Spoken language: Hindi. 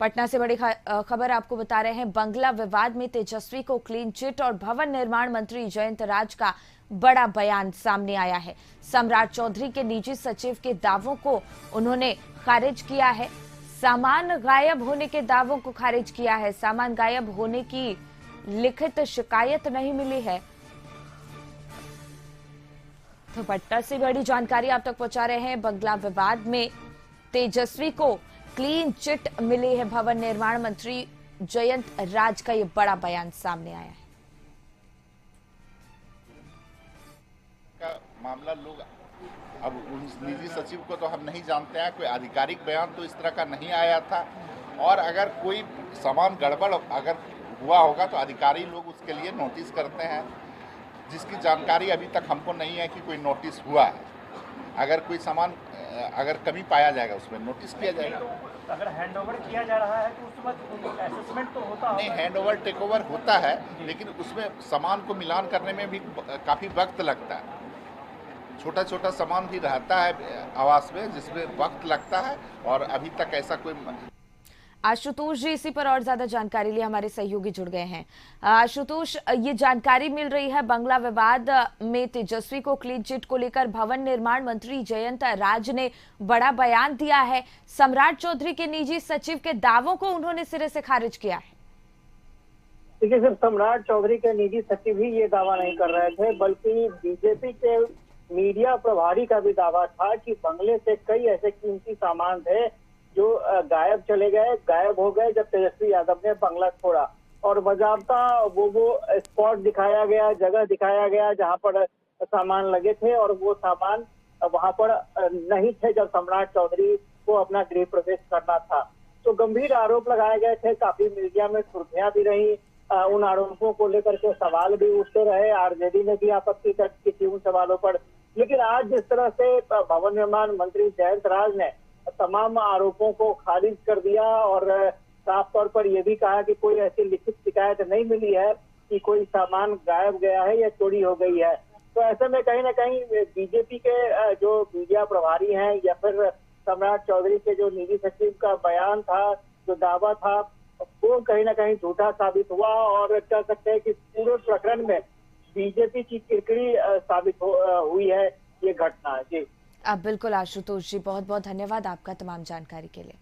पटना से बड़ी खबर आपको बता रहे हैं। बंगला विवाद में तेजस्वी को क्लीन चिट और भवन निर्माण मंत्री जयंत राज का बड़ा बयान सामने आया है। सम्राट चौधरी के निजी सचिव के दावों को उन्होंने खारिज किया है। सामान गायब होने के दावों को खारिज किया है। सामान गायब होने की लिखित शिकायत नहीं मिली है। तो पटना से बड़ी जानकारी आप तक पहुंचा रहे हैं। बंगला विवाद में तेजस्वी को क्लीन चिट मिली है। भवन निर्माण मंत्री जयंत राज का ये बड़ा बयान सामने आया है। का मामला लोग अब उस निजी सचिव को तो हम नहीं जानते हैं, कोई आधिकारिक बयान तो इस तरह का नहीं आया था। और अगर कोई सामान गड़बड़ अगर हुआ होगा तो अधिकारी लोग उसके लिए नोटिस करते हैं, जिसकी जानकारी अभी तक हमको नहीं है कि कोई नोटिस हुआ है। अगर कोई सामान अगर कमी पाया जाएगा उसमें नोटिस किया जाएगा। अगर हैंडओवर किया जा रहा है तो उस वक्त असेसमेंट तो होता नहीं, हैंडओवर टेकओवर होता है, लेकिन उसमें सामान को मिलान करने में भी काफ़ी वक्त लगता है। छोटा छोटा सामान भी रहता है आवास में जिसमें वक्त लगता है, और अभी तक ऐसा कोई। आशुतोष जी, इसी पर और ज्यादा जानकारी लिए हमारे सहयोगी जुड़ गए हैं। आशुतोष, ये जानकारी मिल रही है बंगला विवाद में तेजस्वी को क्लीन चिट को लेकर भवन निर्माण मंत्री जयंत राज ने बड़ा बयान दिया है। सम्राट चौधरी के निजी सचिव के दावों को उन्होंने सिरे से खारिज किया है। देखिए, सिर्फ सम्राट चौधरी के निजी सचिव ही ये दावा नहीं कर रहे थे, बल्कि बीजेपी के मीडिया प्रभारी का भी दावा था कि बंगले से कई ऐसे कीमती सामान थे जो गायब हो गए जब तेजस्वी यादव ने बंगला छोड़ा। और बाकायदा वो स्पॉट दिखाया गया, जगह दिखाया गया जहां पर सामान लगे थे, और वो सामान वहां पर नहीं थे जब सम्राट चौधरी को अपना गृह प्रवेश करना था। तो गंभीर आरोप लगाए गए थे, काफी मीडिया में सुर्खियां भी रही। उन आरोपों को लेकर के सवाल भी उठते रहे। आरजेडी ने भी आपत्ति दर्ज की थी उन सवालों पर। लेकिन आज जिस तरह से भवन निर्माण मंत्री जयंत राज ने तमाम आरोपों को खारिज कर दिया और साफ तौर पर यह भी कहा कि कोई ऐसी लिखित शिकायत नहीं मिली है कि कोई सामान गायब गया है या चोरी हो गई है, तो ऐसे में कहीं ना कहीं बीजेपी के जो मीडिया प्रभारी हैं या फिर सम्राट चौधरी के जो निजी सचिव का बयान था, जो दावा था, वो कहीं ना कहीं झूठा साबित हुआ। और कह सकते हैं कि पूरे प्रकरण में बीजेपी की किरकिरी साबित हुई है ये घटना। जी बिल्कुल आशुतोष जी, बहुत बहुत धन्यवाद आपका तमाम जानकारी के लिए।